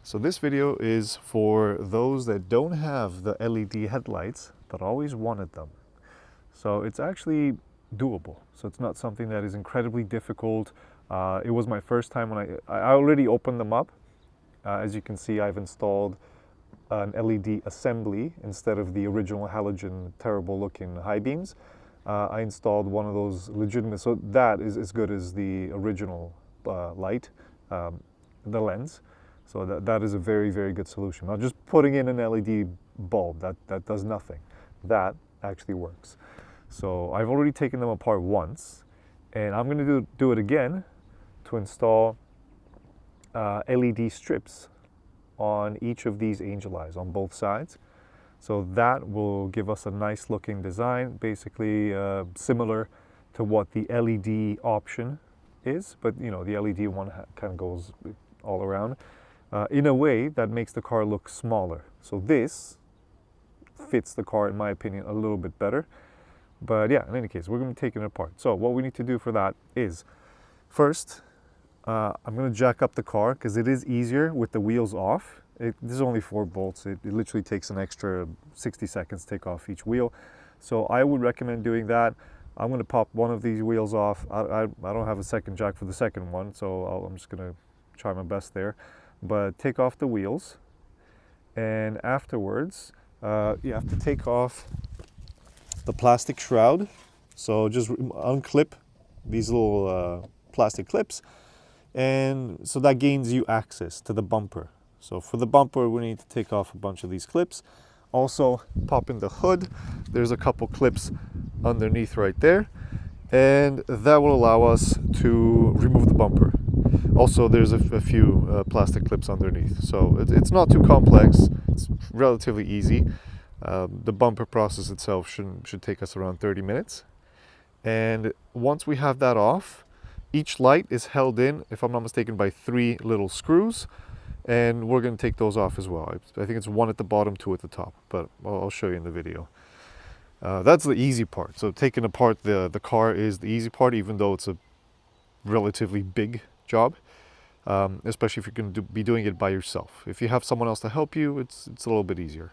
So this video is for those that don't have the LED headlights but always wanted them. So it's actually doable. So it's not something that is incredibly difficult. It was my first time when I already opened them up. As you can see, I've installed an LED assembly instead of the original halogen terrible looking high beams. I installed one of those legitimate, so that is as good as the original light, the lens. So that is a very, very good solution. Now just putting in an LED bulb, that does nothing. That actually works. So I've already taken them apart once, and I'm going to do it again to install LED strips on each of these angel eyes on both sides. So that will give us a nice looking design, basically similar to what the LED option is, but you know, the LED one kind of goes all around in a way that makes the car look smaller. So this fits the car, in my opinion, a little bit better. But yeah, in any case, we're going to be taking it apart. So what we need to do for that is, first, I'm going to jack up the car because it is easier with the wheels off. This is only 4 bolts. It literally takes an extra 60 seconds to take off each wheel. So I would recommend doing that. I'm going to pop one of these wheels off. I don't have a second jack for the second one, so I'm just going to try my best there. But take off the wheels, and afterwards you have to take off the plastic shroud. So just unclip these little plastic clips, and so that gains you access to the bumper. So for the bumper, we need to take off a bunch of these clips. Also pop in the hood. There's a couple clips underneath right there, and that will allow us to remove the bumper. Also, there's a few plastic clips underneath. So it's not too complex. It's relatively easy. The bumper process itself should take us around 30 minutes. And once we have that off, each light is held in, if I'm not mistaken, by 3 little screws. And we're going to take those off as well. I think it's 1 at the bottom, 2 at the top, but I'll show you in the video. That's the easy part. So taking apart the car is the easy part, even though it's a relatively big job, especially if you're going to be doing it by yourself. If you have someone else to help you, it's a little bit easier.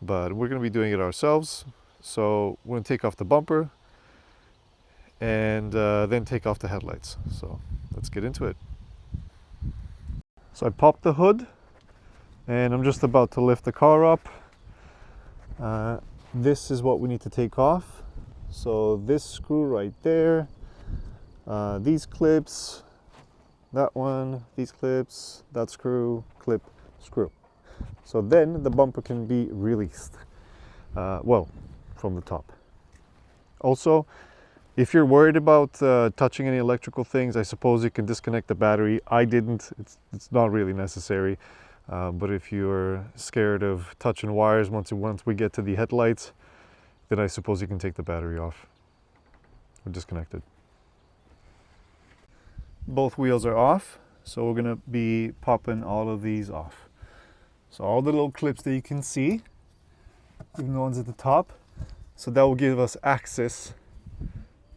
But we're going to be doing it ourselves. So we're going to take off the bumper and then take off the headlights. So let's get into it. So I popped the hood, and I'm just about to lift the car up. This is what we need to take off. So this screw right there, these clips, that one, these clips, that screw, clip, screw. So then the bumper can be released, well, from the top. Also, if you're worried about touching any electrical things, I suppose you can disconnect the battery. I didn't. It's not really necessary. But if you're scared of touching wires once we get to the headlights, then I suppose you can take the battery off or disconnect it. Both wheels are off, so we're going to be popping all of these off. So all the little clips that you can see, even the ones at the top, so that will give us access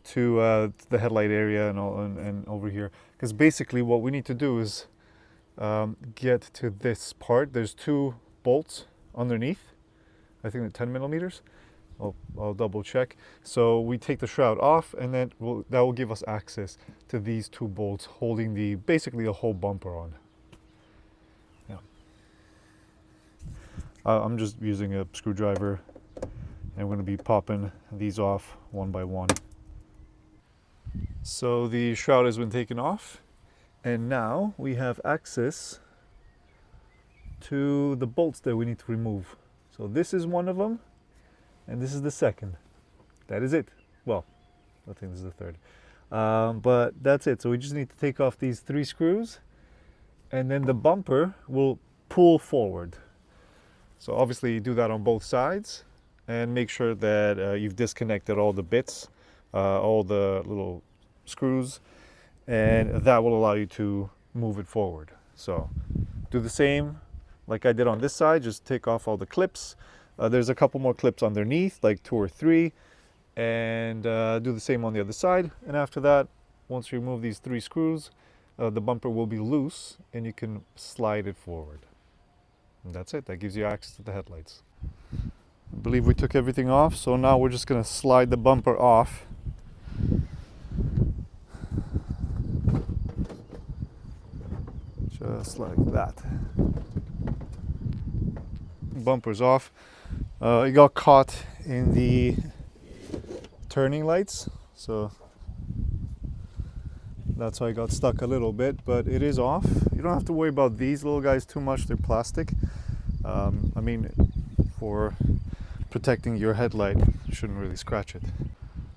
to the headlight area and over here. Because basically what we need to do is get to this part. There's 2 bolts underneath. I think they're 10 millimeters. I'll double check. So we take the shroud off, and then that will give us access to these 2 bolts holding basically the whole bumper on. Yeah. I'm just using a screwdriver, and I'm going to be popping these off one by one. So the shroud has been taken off, and now we have access to the bolts that we need to remove. So this is one of them, and this is the second. That is it. Well, I think this is the third. But that's it. So we just need to take off these 3 screws, and then the bumper will pull forward. So obviously you do that on both sides, and make sure that you've disconnected all the bits, all the little screws, and that will allow you to move it forward. So do the same like I did on this side. Just take off all the clips. There's a couple more clips underneath, like 2 or 3, and do the same on the other side. And after that, once you remove these 3 screws, the bumper will be loose and you can slide it forward. And that's it. That gives you access to the headlights. I believe we took everything off, so now we're just going to slide the bumper off. Just like that. Bumper's off. It got caught in the turning lights, so that's why I got stuck a little bit, but it is off. You don't have to worry about these little guys too much. They're plastic. I mean, for protecting your headlight, you shouldn't really scratch it.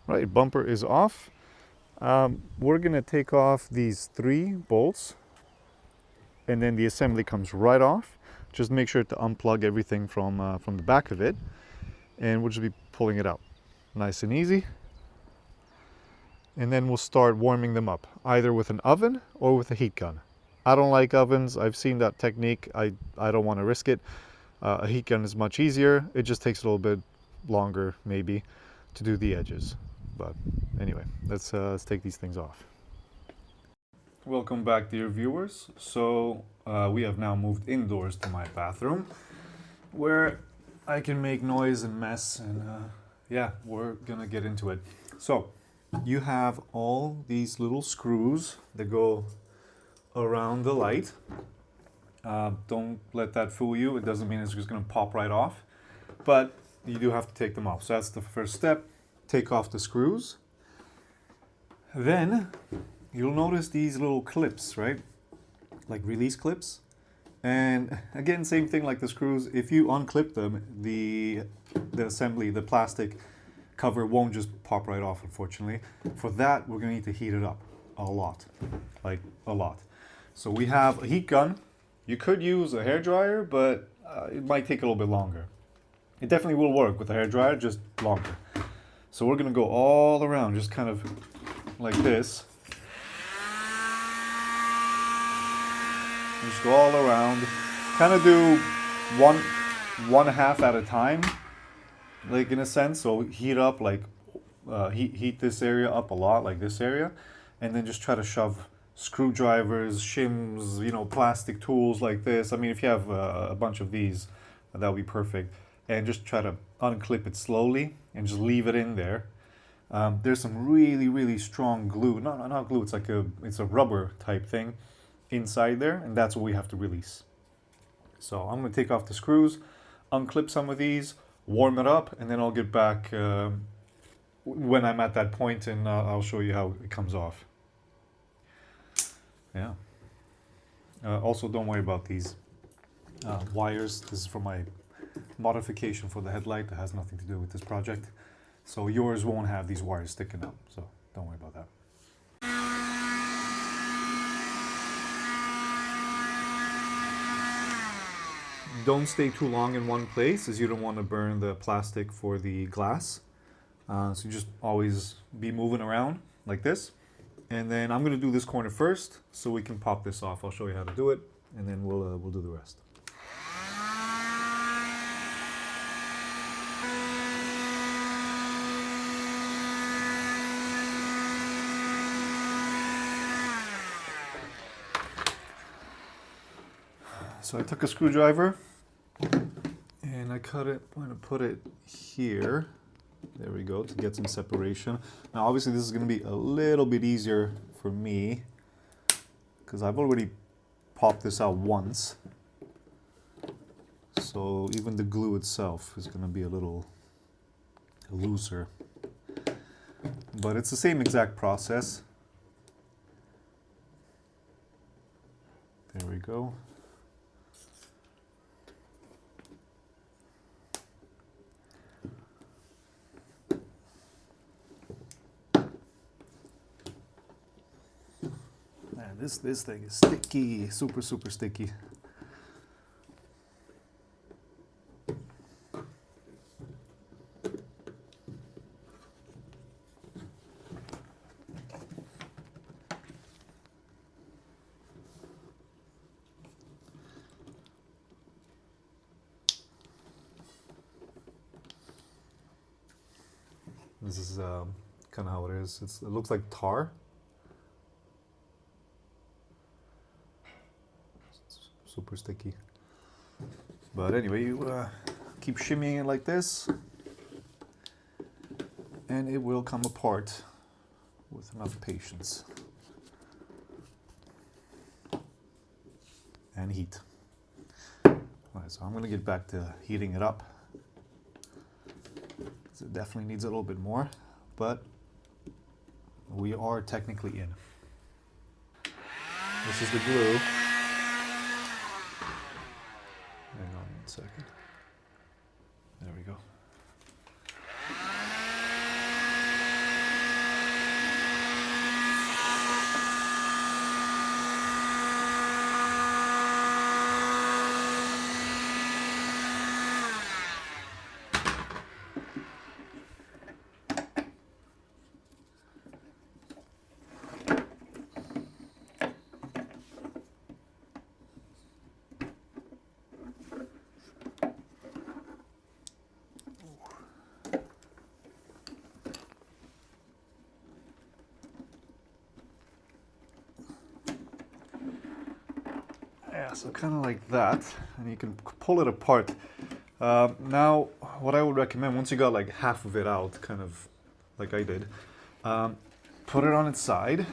Right, bumper is off. We're gonna take off these 3 bolts, and then the assembly comes right off. Just make sure to unplug everything from the back of it, and we'll just be pulling it out. Nice and easy. And then we'll start warming them up, either with an oven or with a heat gun. I don't like ovens. I've seen that technique. I don't want to risk it. A heat gun is much easier. It just takes a little bit longer, maybe, to do the edges. But anyway, let's take these things off. Welcome back, dear viewers. So we have now moved indoors to my bathroom, where I can make noise and mess, and yeah, we're gonna get into it. So you have all these little screws that go around the light. Don't let that fool you. It doesn't mean it's just gonna pop right off, but you do have to take them off. So that's the first step. Take off the screws. Then you'll notice these little clips, right? Like release clips. And again, same thing like the screws. If you unclip them, the assembly, the plastic cover won't just pop right off, unfortunately. For that, we're gonna need to heat it up a lot, like a lot. So we have a heat gun. You could use a hairdryer, but it might take a little bit longer. It definitely will work with a hairdryer, just longer. So we're gonna go all around, just kind of like this. Just go all around. Kind of do one half at a time, like in a sense. So heat up, like heat this area up a lot, like this area, and then just try to shove screwdrivers, shims, you know, plastic tools like this. I mean, if you have a bunch of these, that would be perfect. And just try to unclip it slowly and just leave it in there. There's some really strong glue. Not glue. It's a rubber type thing inside there, and that's what we have to release. So I'm going to take off the screws, unclip some of these, warm it up, and then I'll get back when I'm at that point, and I'll show you how it comes off. Yeah. Also, don't worry about these wires. This is for my modification for the headlight. That has nothing to do with this project. So yours won't have these wires sticking up, so don't worry about that. Don't stay too long in one place, as you don't want to burn the plastic for the glass. So you just always be moving around like this. And then I'm going to do this corner first, so we can pop this off. I'll show you how to do it, and then we'll do the rest. So I took a screwdriver and I cut it. I'm going to put it here. There we go, to get some separation. Now obviously this is going to be a little bit easier for me because I've already popped this out once. So even the glue itself is going to be a little looser. But it's the same exact process. There we go. Man, this thing is sticky, super sticky. This is kind of how it is. It looks like tar. It's super sticky. But anyway, you keep shimmying it like this, and it will come apart with enough patience and heat. All right, so I'm going to get back to heating it up. It definitely needs a little bit more, but we are technically in. This is the glue. Hang on 1 second. There we go. Yeah, so kind of like that, and you can pull it apart. Now, what I would recommend, once you got like half of it out, kind of like I did, put it on its side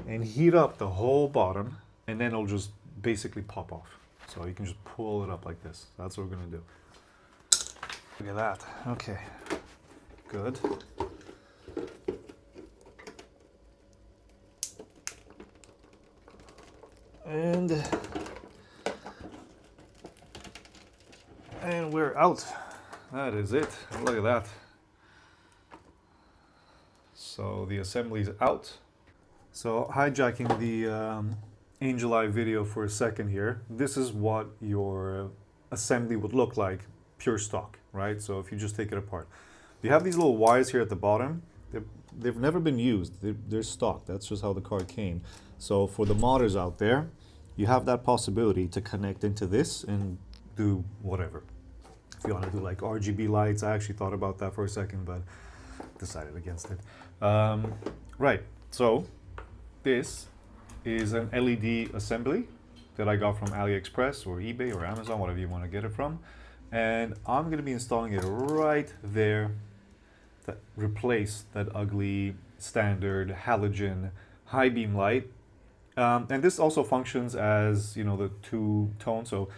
and heat up the whole bottom, and then it'll just basically pop off. So you can just pull it up like this. That's what we're gonna do. Look at that. Okay, good. And we're out. That is it. Look at that. So the assembly's out. So hijacking the Angel Eye video for a second here. This is what your assembly would look like, pure stock, right? So if you just take it apart. You have these little wires here at the bottom. They've never been used. They're stock. That's just how the car came. So for the modders out there, you have that possibility to connect into this and do whatever. If you want to do like RGB lights, I actually thought about that for a second, but decided against it. Right, so this is an LED assembly that I got from Aliexpress or eBay or Amazon, whatever you want to get it from. And I'm going to be installing it right there to replace that ugly standard halogen high beam light. And this also functions as, you know, the two-tone. So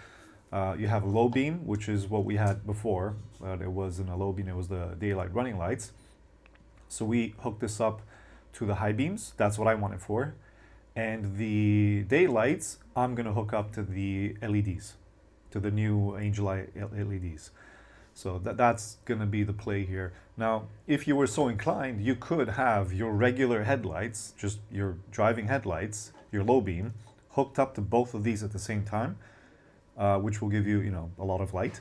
you have a low beam, which is what we had before. It wasn't a low beam, it was the daylight running lights. So we hooked this up to the high beams. That's what I want it for. And the daylights, I'm going to hook up to the LEDs, to the new Angel Eye LEDs. So that's going to be the play here. Now, if you were so inclined, you could have your regular headlights, just your driving headlights, your low beam, hooked up to both of these at the same time, which will give you, you know, a lot of light.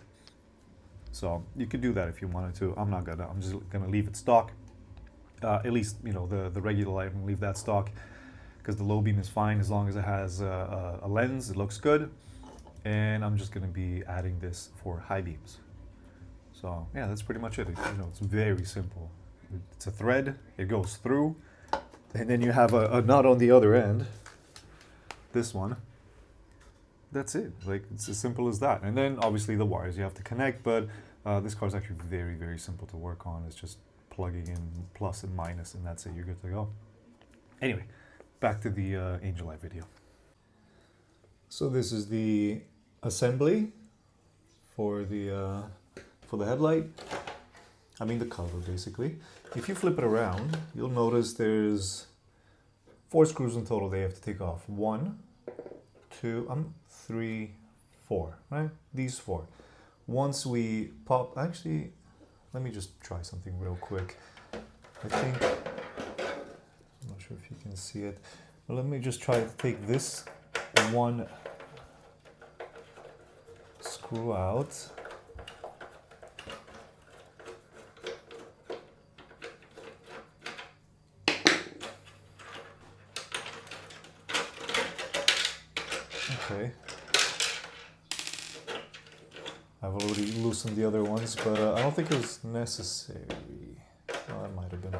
So you could do that if you wanted to. I'm not gonna. I'm just gonna leave it stock. At least, you know, the regular light, I'm gonna leave that stock because the low beam is fine as long as it has a lens. It looks good, and I'm just gonna be adding this for high beams. So yeah, that's pretty much it. You know, it's very simple. It's a thread. It goes through, and then you have a nut on the other end. This one. That's it. Like, it's as simple as that. And then obviously the wires you have to connect, but this car is actually very, very simple to work on. It's just plugging in plus and minus, and that's it. You're good to go. Anyway, back to the Angel Eye video. So this is the assembly for the headlight. I mean the cover, basically. If you flip it around, you'll notice there's 4 screws in total they have to take off. 1, 2, 3, 4, right? These 4. Once we pop, actually, let me just try something real quick. I think, I'm not sure if you can see it, but let me just try to take this one screw out. Okay. I've already loosened the other ones, but I don't think it was necessary. Oh, it might have been.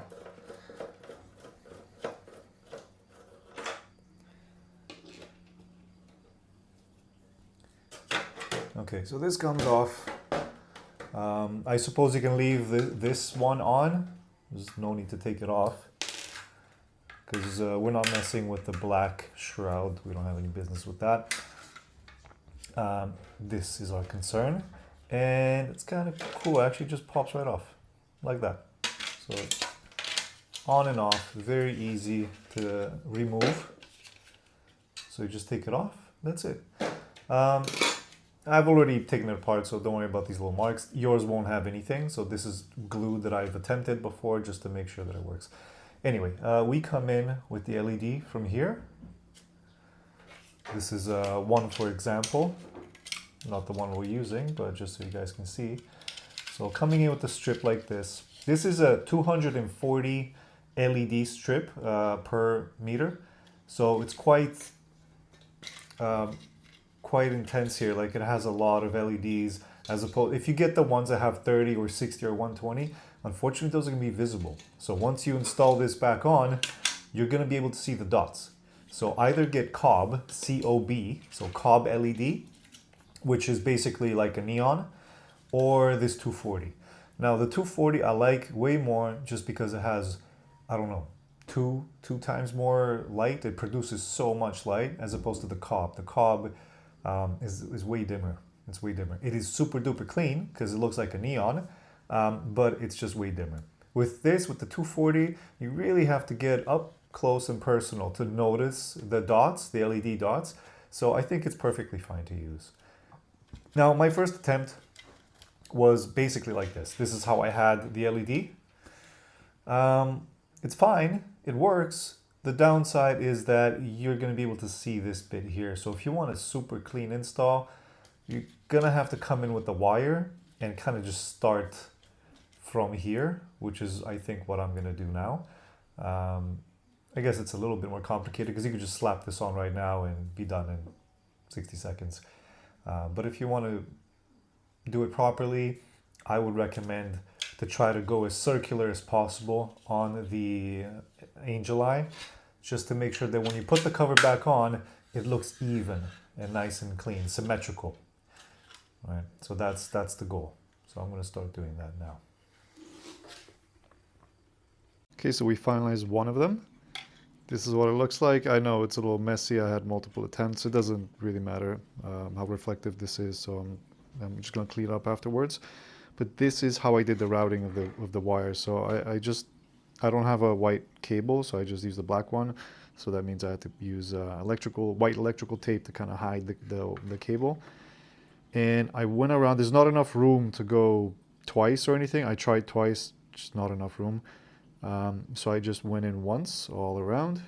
Okay, so this comes off. I suppose you can leave this one on. There's no need to take it off because we're not messing with the black shroud. We don't have any business with that. This is our concern. And it's kind of cool, actually just pops right off like that. So on and off, very easy to remove. So you just take it off, that's it. I've already taken it apart, so don't worry about these little marks. Yours won't have anything, so this is glue that I've attempted before just to make sure that it works. Anyway, we come in with the LED from here. This is one for example, not the one we're using, but just so you guys can see. So coming in with a strip like this. This is a 240 LED strip per meter, so it's quite intense here. Like it has a lot of LEDs as opposed, if you get the ones that have 30 or 60 or 120, unfortunately those are going to be visible. So once you install this back on, you're going to be able to see the dots. So either get cob, C-O-B, so cob LED, which is basically like a neon, or this 240. Now the 240 I like way more just because it has, I don't know, two times more light. It produces so much light as opposed to the cob. The cob is way dimmer. It's way dimmer. It is super duper clean because it looks like a neon, but it's just way dimmer. With this, with the 240, you really have to get up close and personal to notice the dots, the LED dots. So I think it's perfectly fine to use. Now, my first attempt was basically like this. This is how I had the LED. It's fine, it works. The downside is that you're going to be able to see this bit here. So if you want a super clean install, you're going to have to come in with the wire and kind of just start from here, which is, I think, what I'm going to do now. I guess it's a little bit more complicated because you could just slap this on right now and be done in 60 seconds. But if you want to do it properly, I would recommend to try to go as circular as possible on the angel eye, just to make sure that when you put the cover back on, it looks even and nice and clean, symmetrical. All right, so that's the goal. So I'm going to start doing that now. Okay, so we finalized one of them. This is what it looks like. I know it's a little messy. I had multiple attempts. It doesn't really matter how reflective this is, so I'm just going to clean it up afterwards. But this is how I did the routing of the wire. So I don't have a white cable, so I just use the black one. So that means I had to use white electrical tape to kind of hide the cable. And I went around. There's not enough room to go twice or anything. I tried twice, just not enough room. So I just went in once all around.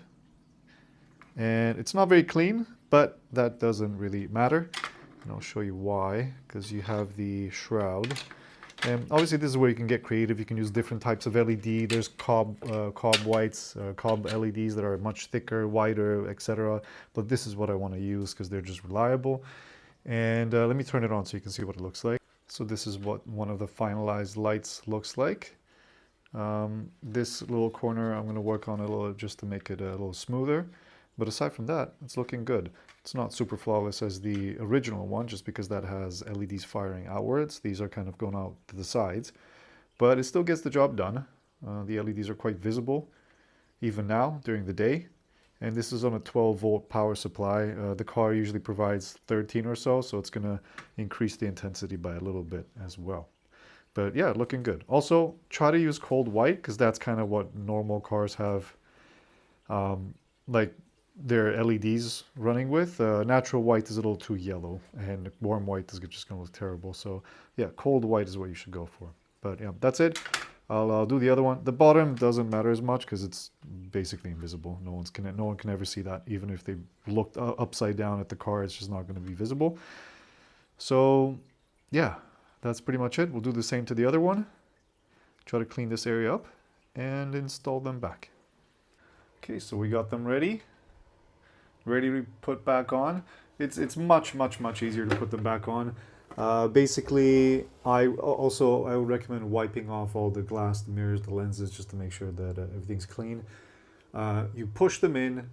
And it's not very clean, but that doesn't really matter. And I'll show you why, because you have the shroud. And obviously this is where you can get creative. You can use different types of LED. There's cob whites, cob LEDs that are much thicker, wider, etc. But this is what I want to use because they're just reliable. And let me turn it on so you can see what it looks like. So this is what one of the finalized lights looks like. This little corner I'm going to work on a little just to make it a little smoother. But aside from that, it's looking good. It's not super flawless as the original one, just because that has LEDs firing outwards. These are kind of going out to the sides, but it still gets the job done. The LEDs are quite visible, even now during the day. And this is on a 12-volt power supply. The car usually provides 13 or so, so it's going to increase the intensity by a little bit as well. But yeah, looking good. Also, try to use cold white, because that's kind of what normal cars have, like their LEDs running with. Natural white is a little too yellow, and warm white is just going to look terrible. So yeah, cold white is what you should go for. But yeah, that's it. I'll do the other one. The bottom doesn't matter as much because it's basically invisible. No one can ever see that. Even if they looked upside down at the car, it's just not going to be visible. So yeah, that's pretty much it. We'll do the same to the other one. Try to clean this area up and install them back. Okay, so we got them ready to put back on. It's much easier to put them back on. Basically, I would recommend wiping off all the glass, the mirrors, the lenses, just to make sure that everything's clean. You push them in,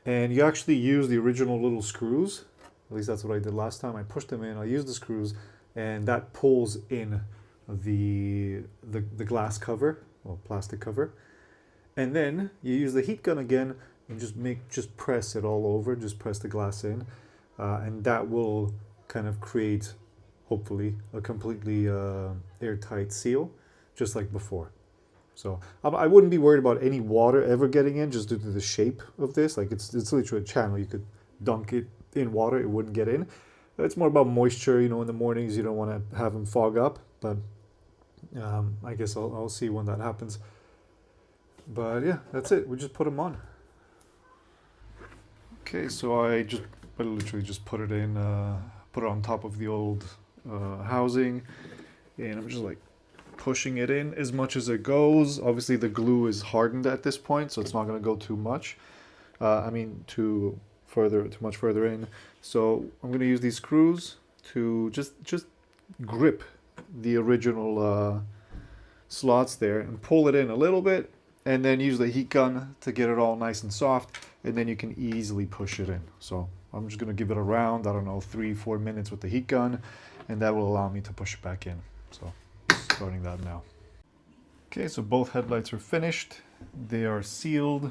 and you actually use the original little screws At least that's what I did last time. I pushed them in, I used the screws, and that pulls in the glass cover, or plastic cover. And then you use the heat gun again and just press it all over, just press the glass in, and that will kind of create, hopefully, a completely airtight seal, just like before. So I wouldn't be worried about any water ever getting in, just due to the shape of this. Like it's literally a channel. You could dunk it in water, it wouldn't get in. It's more about moisture, you know, in the mornings you don't want to have them fog up, but I guess I'll see when that happens. But yeah, that's it. We just put them on. Okay, so I literally just put it in, put it on top of the old housing, and I'm just like pushing it in as much as it goes. Obviously the glue is hardened at this point, so it's not going to go too much. Too much further in. So I'm going to use these screws to just grip the original slots there and pull it in a little bit, and then use the heat gun to get it all nice and soft, and then you can easily push it in. So I'm just going to give it a round, I don't know, 3-4 minutes with the heat gun, and that will allow me to push it back in. So starting that now. Okay, so both headlights are finished. They are sealed.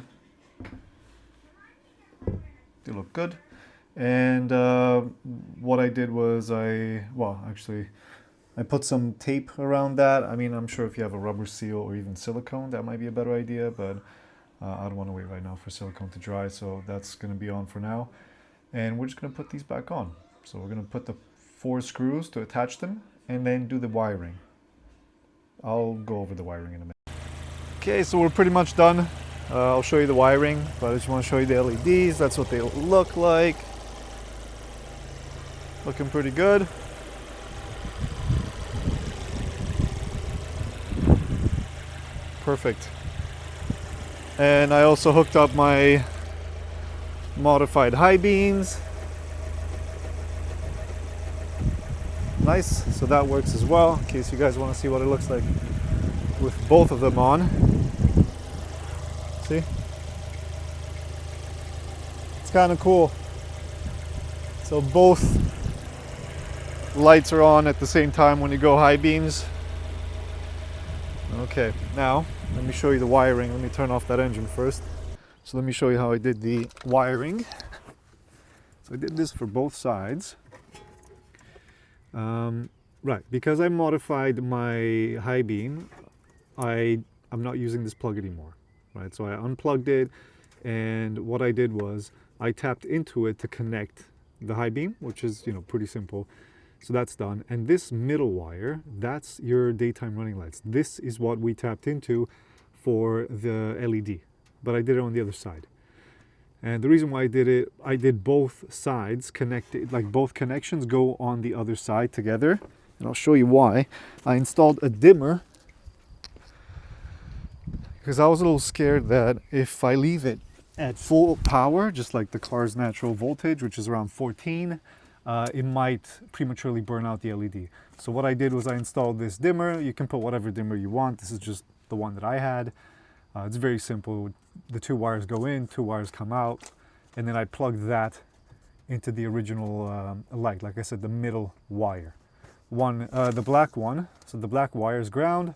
They look good. And what I did was I put some tape around that. I mean, I'm sure if you have a rubber seal or even silicone, that might be a better idea, but I don't want to wait right now for silicone to dry, so that's going to be on for now. And we're just going to put these back on. So we're going to put the 4 screws to attach them, and then do the wiring. I'll go over the wiring in a minute. Okay, so we're pretty much done. I'll show you the wiring, but I just want to show you the LEDs. That's what they look like. Looking pretty good. Perfect. And I also hooked up my modified high beams. Nice, so that works as well, in case you guys want to see what it looks like with both of them on. See? It's kind of cool. So both lights are on at the same time when you go high beams. Okay, now let me show you the wiring. Let me turn off that engine first. So let me show you how I did the wiring. So I did this for both sides. Right, because I modified my high beam, I'm not using this plug anymore, right? So I unplugged it, and what I did was I tapped into it to connect the high beam, which is, you know, pretty simple. So that's done. And this middle wire, that's your daytime running lights. This is what we tapped into for the LED, but I did it on the other side. And the reason why I did it, I did both sides connected, like both connections go on the other side together. And I'll show you why. I installed a dimmer because I was a little scared that if I leave it at full power, just like the car's natural voltage, which is around 14, it might prematurely burn out the LED. So what I did was I installed this dimmer. You can put whatever dimmer you want. This is just the one that I had. It's very simple. The 2 wires go in, 2 wires come out, and then I plugged that into the original light. Like I said, the middle wire. The black one, so the black wire is ground,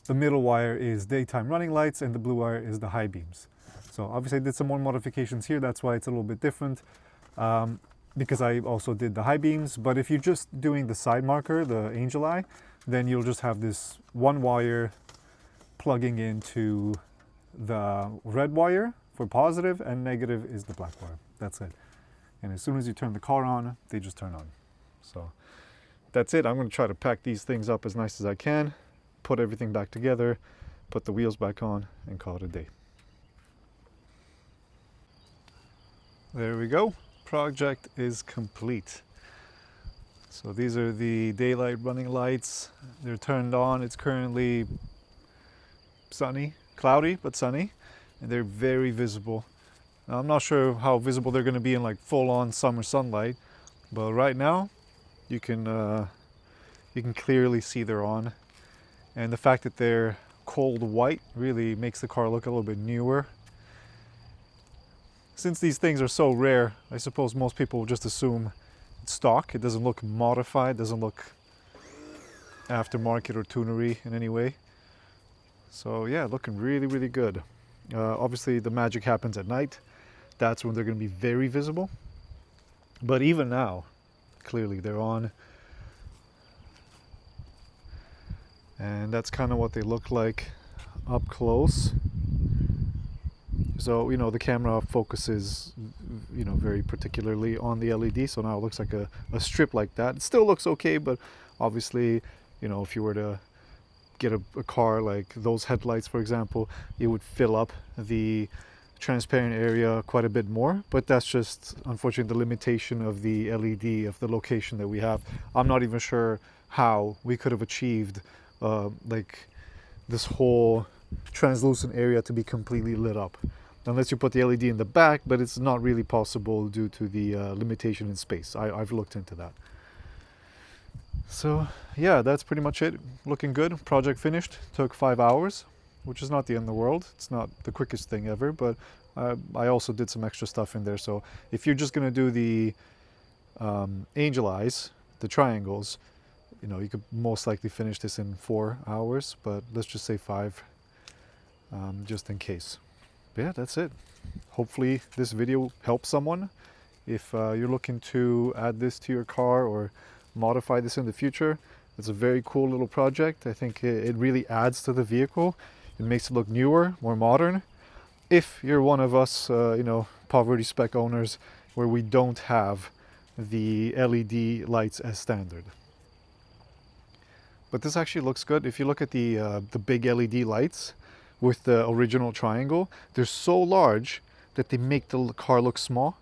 the middle wire is daytime running lights, and the blue wire is the high beams. So obviously I did some more modifications here, that's why it's a little bit different, because I also did the high beams. But if you're just doing the side marker, the angel eye, then you'll just have this 1 wire plugging into the red wire for positive, and negative is the black wire. That's it. And as soon as you turn the car on, they just turn on. So that's it. I'm going to try to pack these things up as nice as I can, put everything back together, put the wheels back on, and call it a day. There we go. Project is complete. So these are the daylight running lights. They're turned on. It's currently sunny, cloudy, but sunny, and they're very visible. Now, I'm not sure how visible they're going to be in like full-on summer sunlight, but right now you can clearly see they're on. And the fact that they're cold white really makes the car look a little bit newer. Since these things are so rare, I suppose most people will just assume stock. It doesn't look modified, doesn't look aftermarket or tunery in any way. So yeah, looking really, really good. Obviously the magic happens at night. That's when they're going to be very visible. But even now, clearly they're on. And that's kind of what they look like up close. So, you know, the camera focuses, you know, very particularly on the LED. So now it looks like a strip like that. It still looks okay, but obviously, you know, if you were to get a car like those headlights, for example, it would fill up the transparent area quite a bit more. But that's just, unfortunately, the limitation of the LED, of the location that we have. I'm not even sure how we could have achieved like this whole translucent area to be completely lit up, unless you put the LED in the back, but it's not really possible due to the limitation in space. I've looked into that. So yeah, that's pretty much it. Looking good. Project finished. Took 5 hours, which is not the end of the world. It's not the quickest thing ever, but I also did some extra stuff in there. So if you're just going to do the angel eyes, the triangles, you know, you could most likely finish this in 4 hours, but let's just say 5, just in case. But yeah, that's it. Hopefully this video helps someone. If you're looking to add this to your car or modify this in the future, it's a very cool little project. I think it really adds to the vehicle. It makes it look newer, more modern. If you're one of us, you know, poverty spec owners where we don't have the LED lights as standard. But this actually looks good. If you look at the big LED lights with the original triangle, they're so large that they make the car look small.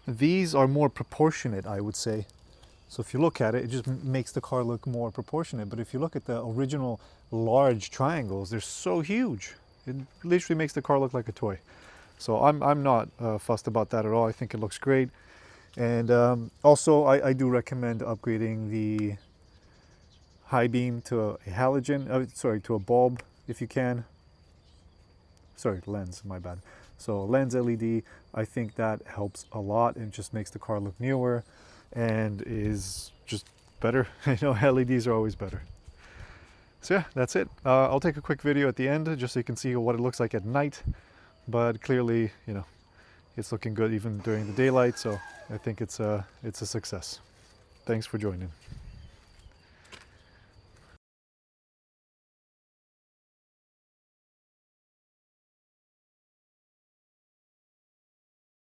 These are more proportionate, I would say. So if you look at it, it just makes the car look more proportionate. But if you look at the original large triangles, they're so huge. It literally makes the car look like a toy. So I'm not fussed about that at all. I think it looks great. And also, I do recommend upgrading the high beam to a halogen, to a bulb if you can. Sorry, lens, my bad. So lens LED, I think that helps a lot and just makes the car look newer and is just better. You know, LEDs are always better. So yeah, that's it. I'll take a quick video at the end just so you can see what it looks like at night. But clearly, you know, it's looking good even during the daylight. So I think it's a success. Thanks for joining.